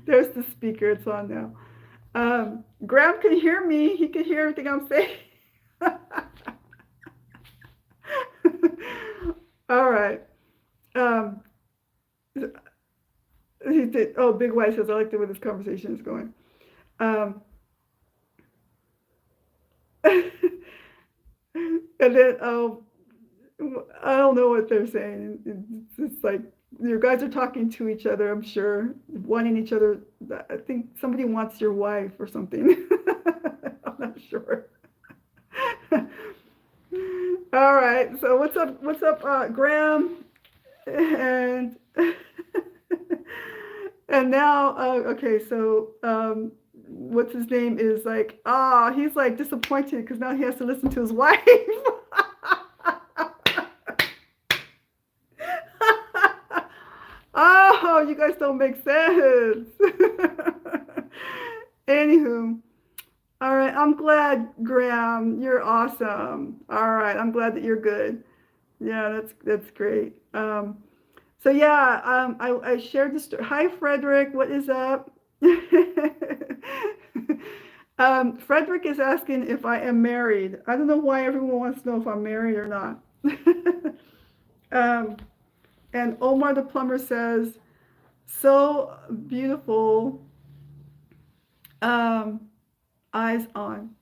There's the speaker. It's on now. Graham can hear me. He can hear everything I'm saying. All right. Um, he did. Oh, Big White says, I like the way this conversation is going. Um, and then, I don't know what they're saying. It's like you guys are talking to each other, I'm sure, wanting each other. I think somebody wants your wife or something. I'm not sure. All right. So what's up? What's up, Graham? And and now, okay. So what's his name is like? He's like disappointed because now he has to listen to his wife. Oh, you guys don't make sense. Anywho, all right. I'm glad, Graham. You're awesome. All right. I'm glad that you're good. Yeah, that's great. So yeah, I shared the story. Hi, Frederick. What is up? Frederick is asking if I am married. I don't know why everyone wants to know if I'm married or not. um, and Omar the plumber says, "So beautiful, um, eyes on."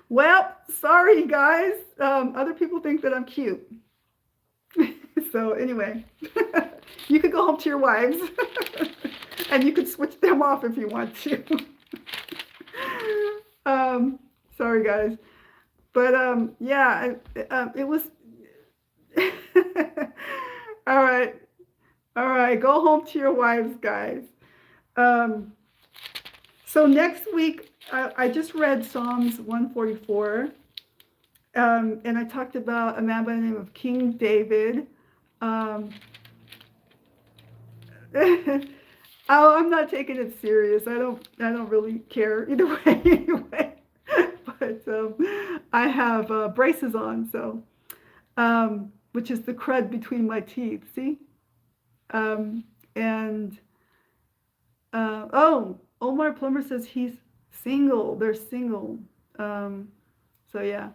Well, sorry guys. Other people think that I'm cute. So anyway, you could go home to your wives, and you could switch them off if you want to. Sorry guys, but yeah, it was. All right, all right, go home to your wives, guys. Um, so next week, I just read Psalms 144, and I talked about a man by the name of King David. Um, oh, I'm not taking it serious. I don't really care either way. Anyway, but I have braces on, so which is the crud between my teeth. See, um, and Omar Plumber says he's single. They're single. Um, so yeah,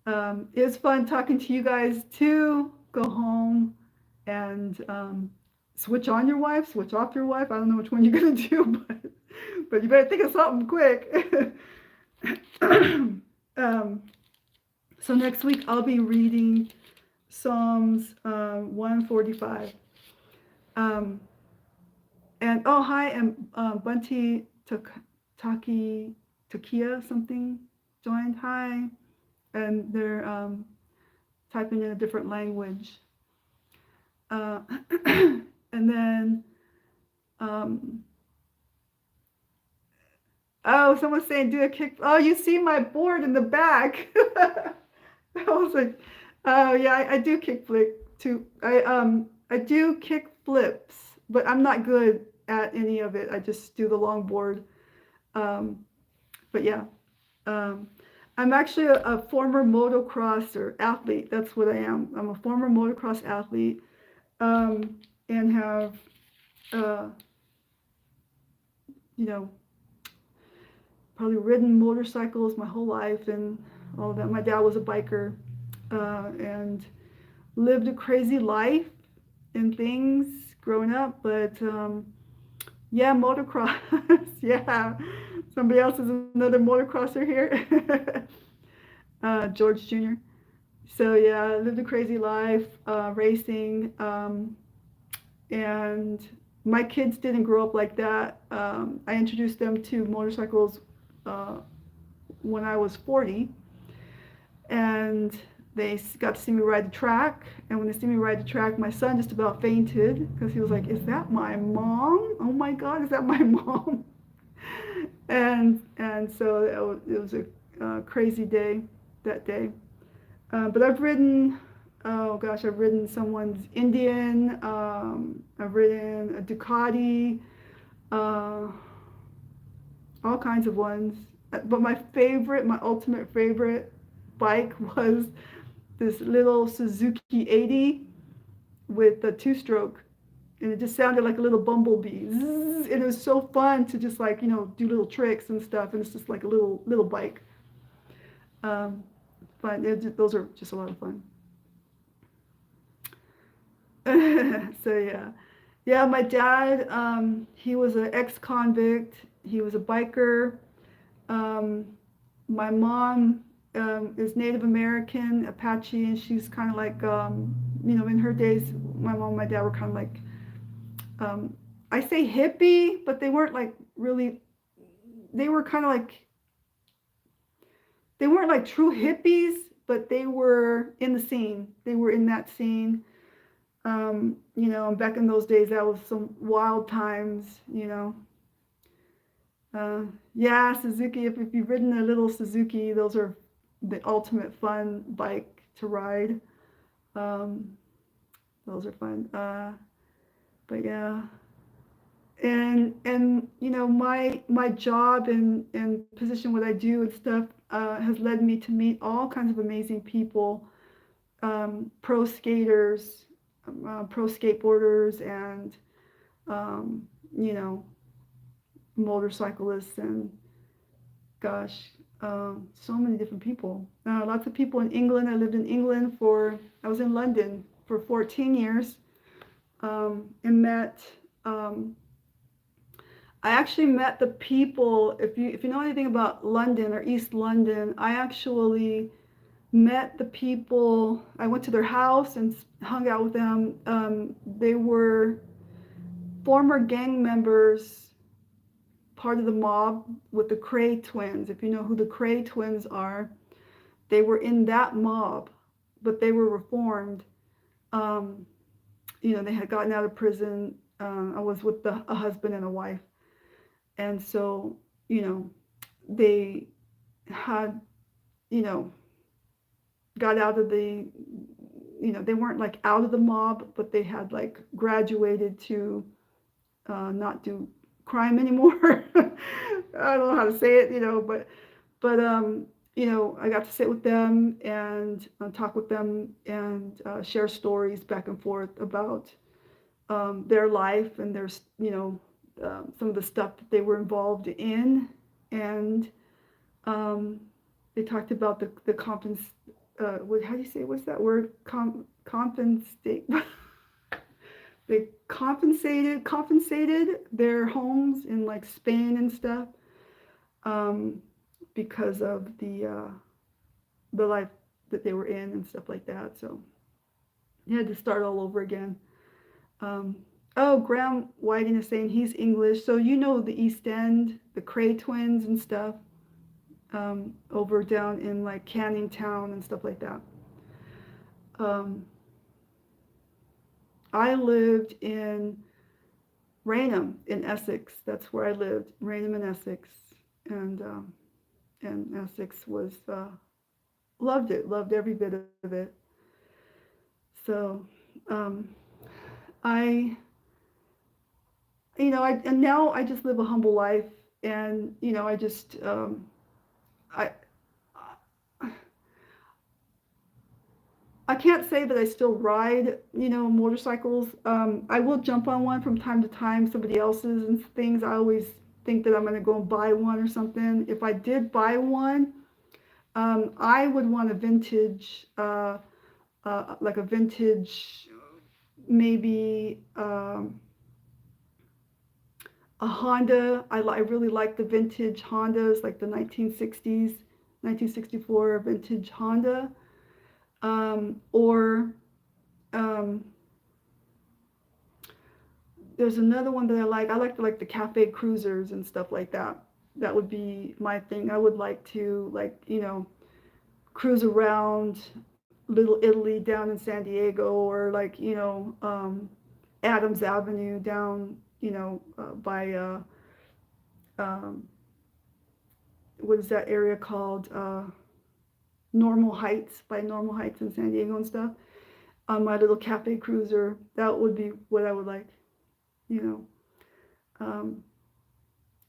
it was fun talking to you guys too. Go home and switch on your wife, switch off your wife. I don't know which one you're gonna do, but you better think of something quick. um, so next week I'll be reading Psalms 145. Um, and oh hi, and Bunty Taki Takia something joined. Hi, and they're typing in a different language. Uh, and then, um, oh, someone's saying do a kick. Oh, you see my board in the back. I was like, oh yeah, I do kick flip too. I do kick flips, but I'm not good at any of it. I just do the long board. Um, but yeah, um, I'm actually a former motocrosser athlete. That's what I am. I'm a former motocross athlete, and have, uh, you know, probably ridden motorcycles my whole life and all of that. My dad was a biker, and lived a crazy life and things growing up, but yeah, motocross. Yeah, somebody else is another motocrosser here. George Jr. So yeah, lived a crazy life, racing, and my kids didn't grow up like that. I introduced them to motorcycles uh, when I was 40, and they got to see me ride the track. And when they see me ride the track, my son just about fainted because he was like, "Is that my mom? Oh my God, is that my mom?" And so it was a crazy day that day. But I've ridden, oh gosh, I've ridden someone's Indian. I've ridden a Ducati, uh, all kinds of ones. But my favorite, my ultimate favorite bike was this little Suzuki 80 with a two-stroke. and it just sounded like a little bumblebee. Zzz, and it was so fun to just like, do little tricks and stuff, and it's just like a little bike. Fun. Those are just a lot of fun. So yeah, my dad, he was an ex-convict. He was a biker. Um, my mom is Native American, Apache, and she's kind of like, in her days, my mom and my dad were kind of like, I say hippie, but they weren't like really, they were kind of like, they weren't like true hippies, but they were in the scene. They were in that scene. And back in those days, that was some wild times, Yeah, Suzuki, if you've ridden a little Suzuki, those are the ultimate fun bike to ride. Those are fun. But yeah. And my job and position, what I do and stuff, has led me to meet all kinds of amazing people, pro skaters, pro skateboarders, and motorcyclists, and gosh, so many different people. Lots of people in England. I lived in England I was in London for 14 years, and met. I actually met the people. If you know anything about London or East London, I actually met the people. I went to their house and hung out with them. They were former gang members, part of the mob with the Cray twins. If you know who the Cray twins are, they were in that mob, but they were reformed. They had gotten out of prison. I was with a husband and a wife. And so, they had, got out of the, they weren't like out of the mob, but they had like graduated to not do crime anymore. I don't know how to say it, but I got to sit with them and talk with them and share stories back and forth about their life and their, some of the stuff that they were involved in, and they talked about the how do you say, what's that word? Compensate. They compensated their homes in like Spain and stuff, because of the life that they were in and stuff like that. So you had to start all over again. Graham Whiting is saying he's English, so the East End, the Cray twins and stuff, over down in like Canning Town and stuff like that. I lived in Raynham in Essex. That's where I lived, Raynham in Essex, and Essex was loved it, loved every bit of it. So and now I just live a humble life, and I just I can't say that I still ride motorcycles. I will jump on one from time to time, somebody else's and things. I always think that I'm going to go and buy one or something. If I did buy one, I would want a vintage, like a vintage, maybe a Honda. I really like the vintage Hondas, like the 1960s, 1964 vintage Honda. There's another one that I like. I like the cafe cruisers and stuff like that. That would be my thing. I would like to cruise around Little Italy down in San Diego, or Adams Avenue down by what is that area called? Normal Heights, by Normal Heights in San Diego and stuff, on my little cafe cruiser. That would be what I would like,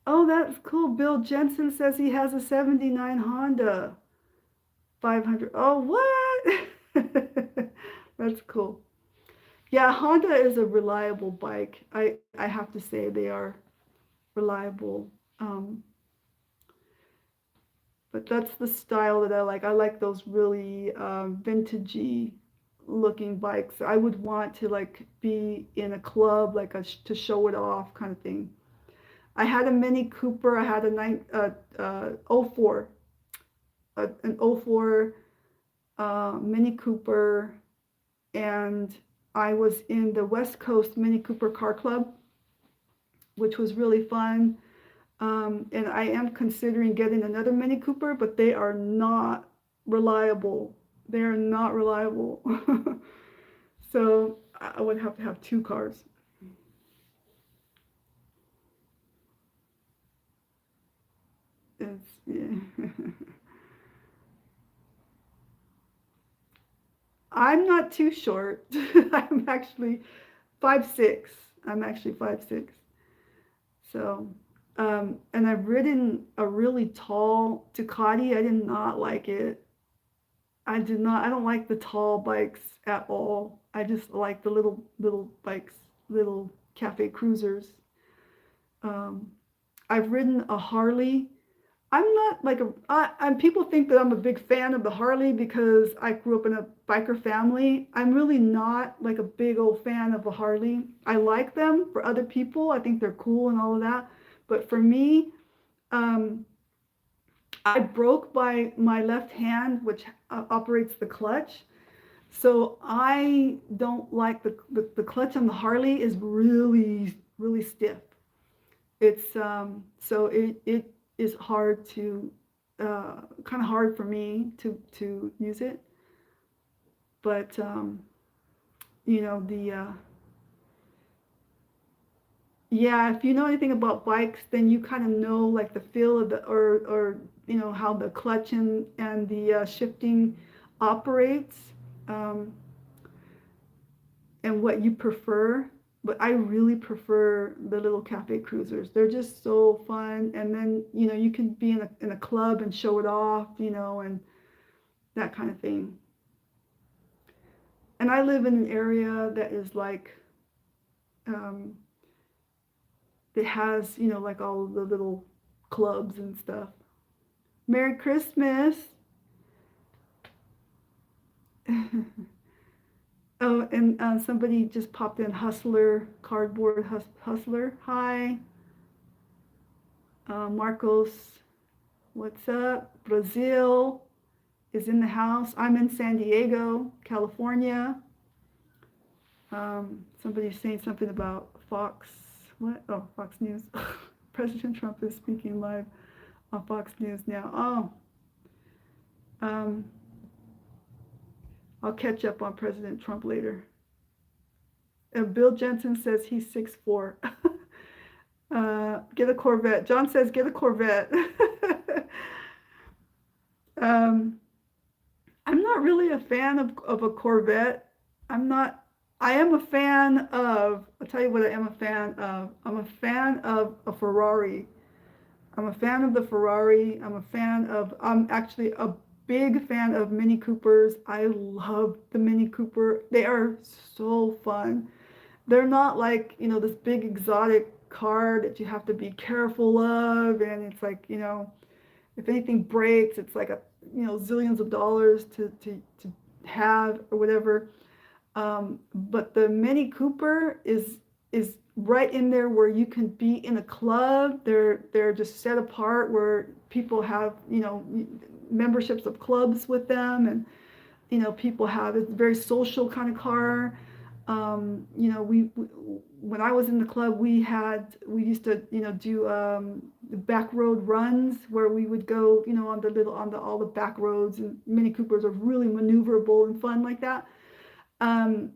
Oh, that's cool. Bill Jensen says he has a 79 Honda 500. Oh, what? That's cool. Yeah, Honda is a reliable bike. I have to say they are reliable. Um, but that's the style that I like. I like those really vintagey looking bikes. I would want to like be in a club, like to show it off kind of thing. I had a Mini Cooper. I had a '04, an '04 Mini Cooper, and I was in the West Coast Mini Cooper Car Club, which was really fun. And I am considering getting another Mini Cooper, but they are not reliable. They are not reliable. So I would have to have two cars. It's, yeah. I'm not too short. I'm actually 5'6". I'm actually 5'6". So, and I've ridden a really tall Ducati. I did not like it. I did not. I don't like the tall bikes at all. I just like the little bikes, little cafe cruisers. Um, I've ridden a Harley. I'm not like and people think that I'm a big fan of the Harley because I grew up in a biker family. I'm really not like a big old fan of a Harley. I like them for other people. I think they're cool and all of that. But for me, um, I broke my left hand, which operates the clutch. So I don't like the clutch on the Harley is really stiff. It's so it is hard to kind of hard for me to use it. But you know the yeah, if you know anything about bikes, then you kind of know like the feel of the or you know how the clutch and the shifting operates. Um, and what you prefer. But I really prefer the little cafe cruisers. They're just so fun. And then, you know, you can be in a club and show it off, you know, and that kind of thing. And I live in an area that is like, um, that has, you know, like all the little clubs and stuff. Merry Christmas. Oh, and somebody just popped in Hustler, Cardboard Hustler. Hi, Marcos. What's up? Brazil is in the house. I'm in San Diego, California. Somebody's saying something about Fox. What? Oh, Fox News. President Trump is speaking live on Fox News now. Um, I'll catch up on President Trump later. And Bill Jensen says he's 6'4". Get a Corvette. John says get a Corvette. um, I'm not really a fan of a Corvette. I'm not. I am a fan of. I'll tell you what I am a fan of. I'm a fan of a Ferrari. I'm a fan of the Ferrari. I'm a fan of. I'm actually a big fan of Mini Coopers. I love the Mini Cooper. They are so fun. They're not like, you know, this big exotic car that you have to be careful of, and it's like, you know, if anything breaks, it's like a, you know, zillions of dollars to have or whatever. But the Mini Cooper is right in there where you can be in a club. They're just set apart where people have, you know, memberships of clubs with them, and you know, people have it's a very social kind of car. You know, we when I was in the club, we used to, you know, do back road runs where we would go, you know, on the all the back roads, and Mini Coopers are really maneuverable and fun like that. Um,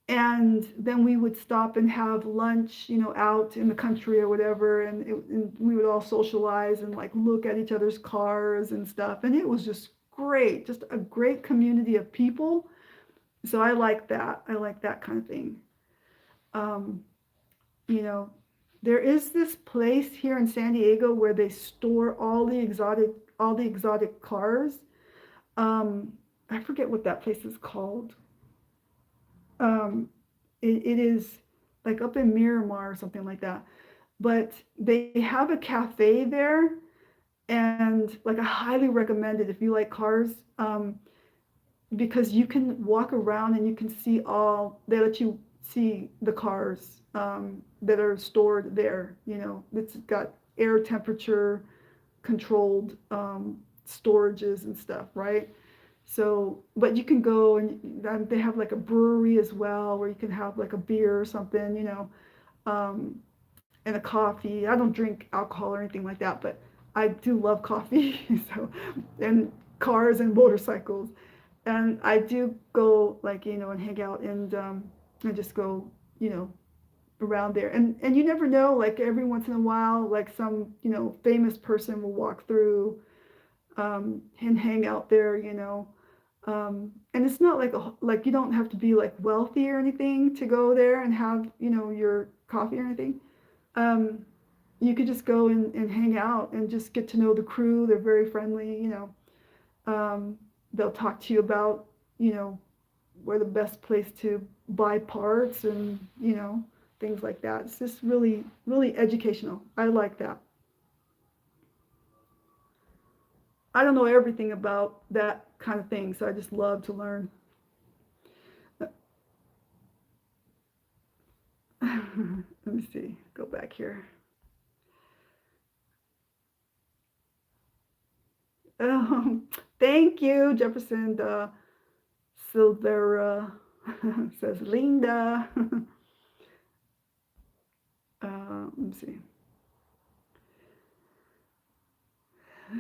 and then we would stop and have lunch, you know, out in the country or whatever, and we would all socialize and like look at each other's cars and stuff, and it was just great, just a great community of people. So I like that. I like that kind of thing. Um, you know, there is this place here in San Diego where they store all the exotic cars. Um, I forget what that place is called. it is like up in Miramar or something like that. But they have a cafe there, and like I highly recommend it if you like cars, because you can walk around and you can see all. They let you see the cars that are stored there. You know, it's got air temperature controlled storages and stuff, right? So, but you can go and they have like a brewery as well where you can have like a beer or something, you know, um, and a coffee. I don't drink alcohol or anything like that, but I do love coffee, so, and cars and motorcycles. And I do go like, you know, and hang out and just go, you know, around there. And you never know, like every once in a while, like some, you know, famous person will walk through and hang out there, you know. And it's not like like you don't have to be like wealthy or anything to go there and have, you know, your coffee or anything. Um, you could just go and hang out and just get to know the crew. They're very friendly, you know. They'll talk to you about, you know, where the best place to buy parts and, you know, things like that. It's just really, really educational. I like that. I don't know everything about that kind of thing, so I just love to learn. Let me see. Go back here. Um, Thank you, Jefferson. Silvera says Linda. Let me see.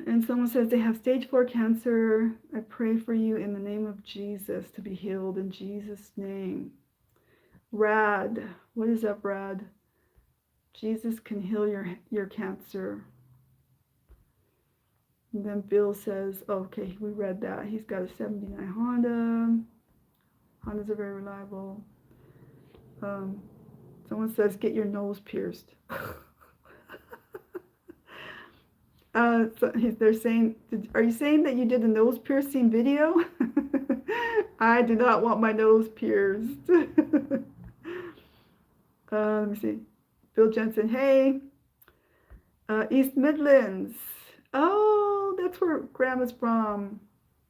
And someone says they have stage 4 cancer. I pray for you in the name of Jesus to be healed in Jesus' name. Rad. What is up, Rad? Jesus can heal your cancer. And then Bill says, oh, okay, we read that. He's got a 79 Honda. Hondas are very reliable. Someone says, get your nose pierced. So they're saying, are you saying that you did the nose piercing video? I do not want my nose pierced. Let me see. Bill Jensen, hey. East Midlands. Oh, that's where Graham is from.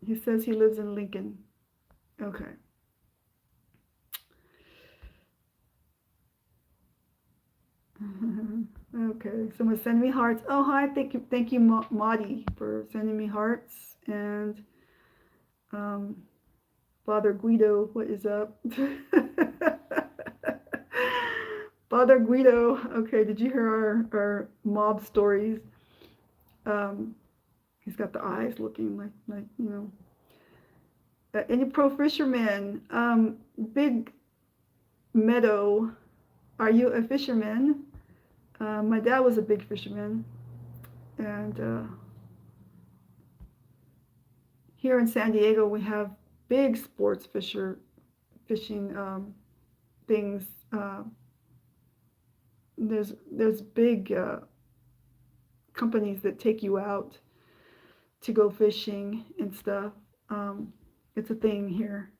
He says he lives in Lincoln. Okay. Okay, someone send me hearts. Oh, hi, thank you, Maudie, for sending me hearts. And Father Guido, what is up? Father Guido, okay, did you hear our mob stories? He's got the eyes looking like you know. Any pro fishermen? Big Meadow, are you a fisherman? My dad was a big fisherman, and here in San Diego we have big sports fishing things. There's big companies that take you out to go fishing and stuff. It's a thing here.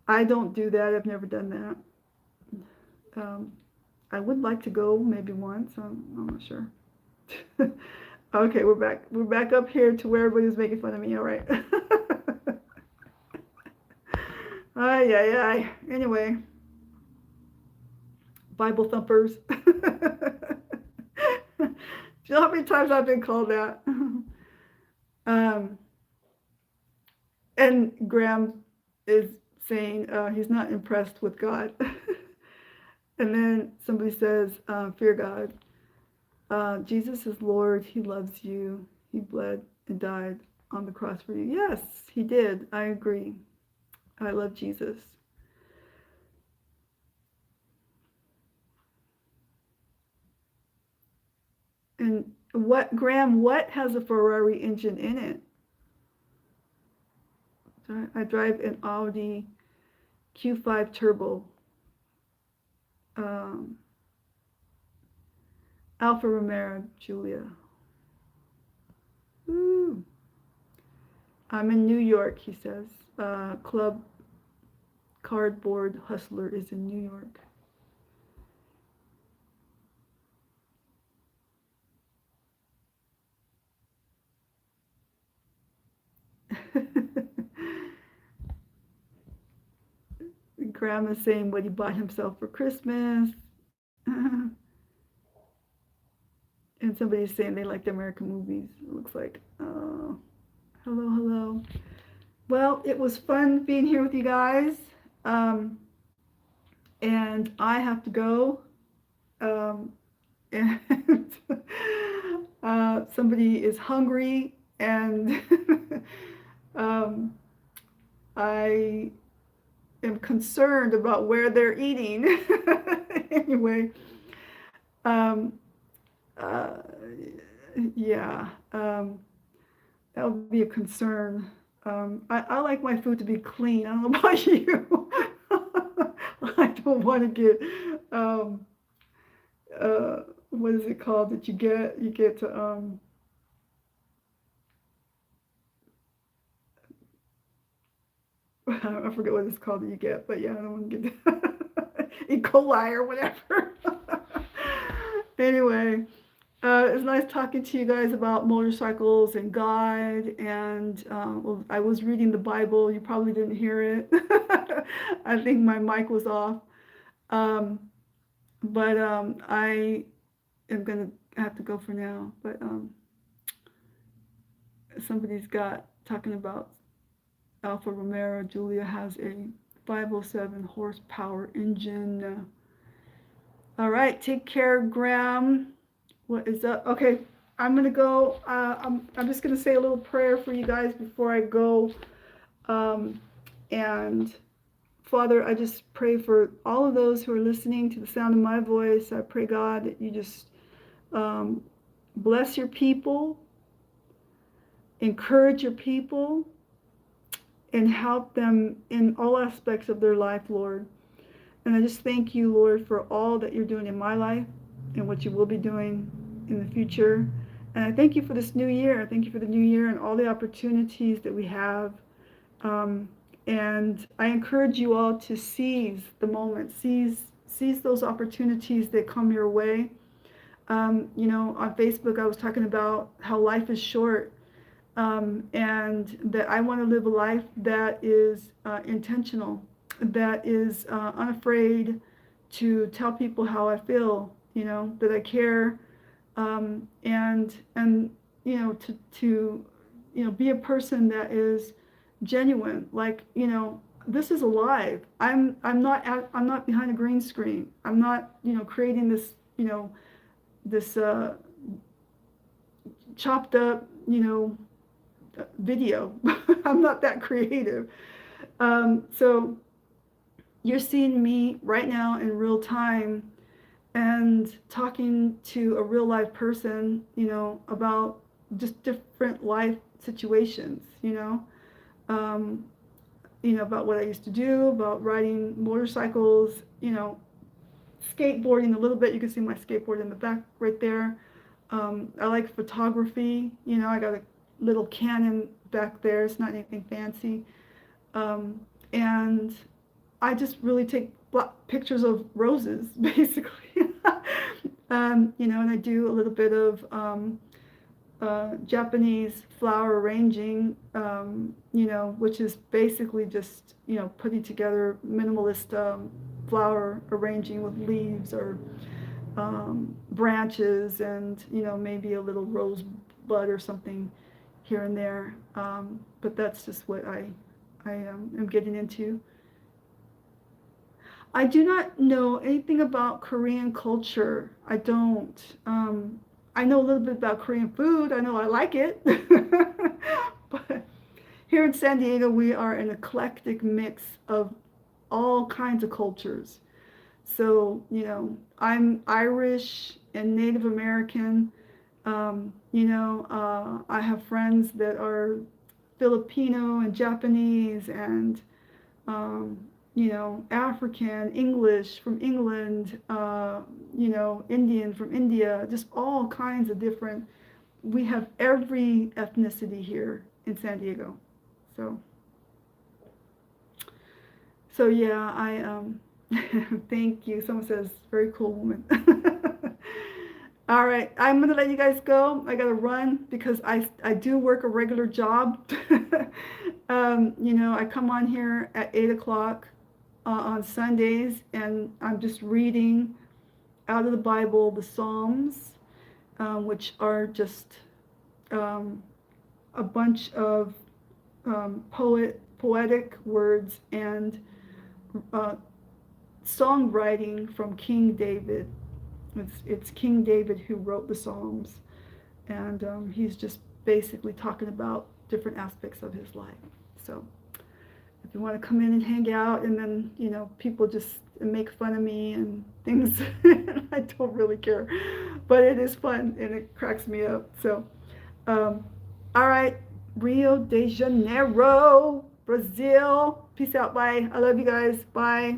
I don't do that. I've never done that. I would like to go maybe once. I'm not sure. Okay, we're back. We're back up here to where everybody's making fun of me. All right. Ay, ay, ay. Anyway, Bible thumpers. Do you know how many times I've been called that? And Graham is saying he's not impressed with God. And then somebody says, fear God. Jesus is Lord. He loves you. He bled and died on the cross for you. Yes, he did. I agree. I love Jesus. And Graham, what has a Ferrari engine in it? I drive an Audi Q5 Turbo. Alfa Romero, Julia. Woo. I'm in New York, he says. Club cardboard hustler is in New York. Grandma's saying what he bought himself for Christmas. And somebody's saying they like the American movies. It looks like. Oh, hello, hello. Well, it was fun being here with you guys. Um, and I have to go. And somebody is hungry, and um, I am concerned about where they're eating. Anyway, um, uh, yeah, that would be a concern. I like my food to be clean. I don't know about you. I don't want to get what is it called that you get to I forget what it's called that you get, but yeah, I don't want to get E. coli or whatever. Anyway, it's nice talking to you guys about motorcycles and God, and well, I was reading the Bible. You probably didn't hear it. I think my mic was off. But I am going to have to go for now. But somebody's got talking about Alfa Romeo. Julia has a 507 horsepower engine. All right, take care, Graham. What is up? Okay, I'm gonna go. I'm just gonna say a little prayer for you guys before I go. And Father, I just pray for all of those who are listening to the sound of my voice. I pray, God, that you just bless your people, encourage your people, and help them in all aspects of their life, Lord. And I just thank you, Lord, for all that you're doing in my life and what you will be doing in the future. And I thank you for this new year. I thank you for the new year and all the opportunities that we have. And I encourage you all to seize the moment, seize those opportunities that come your way. On Facebook, I was talking about how life is short, and that I want to live a life that is intentional, that is unafraid to tell people how I feel, that I care, and to be a person that is genuine. Like, this is alive. I'm not behind a green screen. I'm not creating this this chopped up video. I'm not that creative. So you're seeing me right now in real time and talking to a real live person, about just different life situations, about what I used to do, about riding motorcycles, skateboarding a little bit. You can see my skateboard in the back right there. I like photography. I got a little Canon back there. It's not anything fancy. And I just really take pictures of roses, basically. And I do a little bit of Japanese flower arranging, which is basically just, putting together minimalist flower arranging with leaves or branches and, maybe a little rose bud or something here and there. But that's just what I am getting into. I do not know anything about Korean culture. I don't. I know a little bit about Korean food. I know I like it. But here in San Diego, we are an eclectic mix of all kinds of cultures. So, I'm Irish and Native American. I have friends that are Filipino and Japanese and, African, English from England, Indian from India, just all kinds of different. We have every ethnicity here in San Diego. So yeah, thank you. Someone says very cool woman. All right, I'm gonna let you guys go. I gotta run because I do work a regular job. You know, I come on here at 8 o'clock on Sundays, and I'm just reading out of the Bible the Psalms, which are just um, a bunch of poetic words and uh, songwriting from King David. It's King David who wrote the Psalms, and he's just basically talking about different aspects of his life. So if you want to come in and hang out, and then, you know, people just make fun of me and things, I don't really care, but it is fun and it cracks me up. So all right, Rio de Janeiro, Brazil. Peace out. Bye. I love you guys. Bye.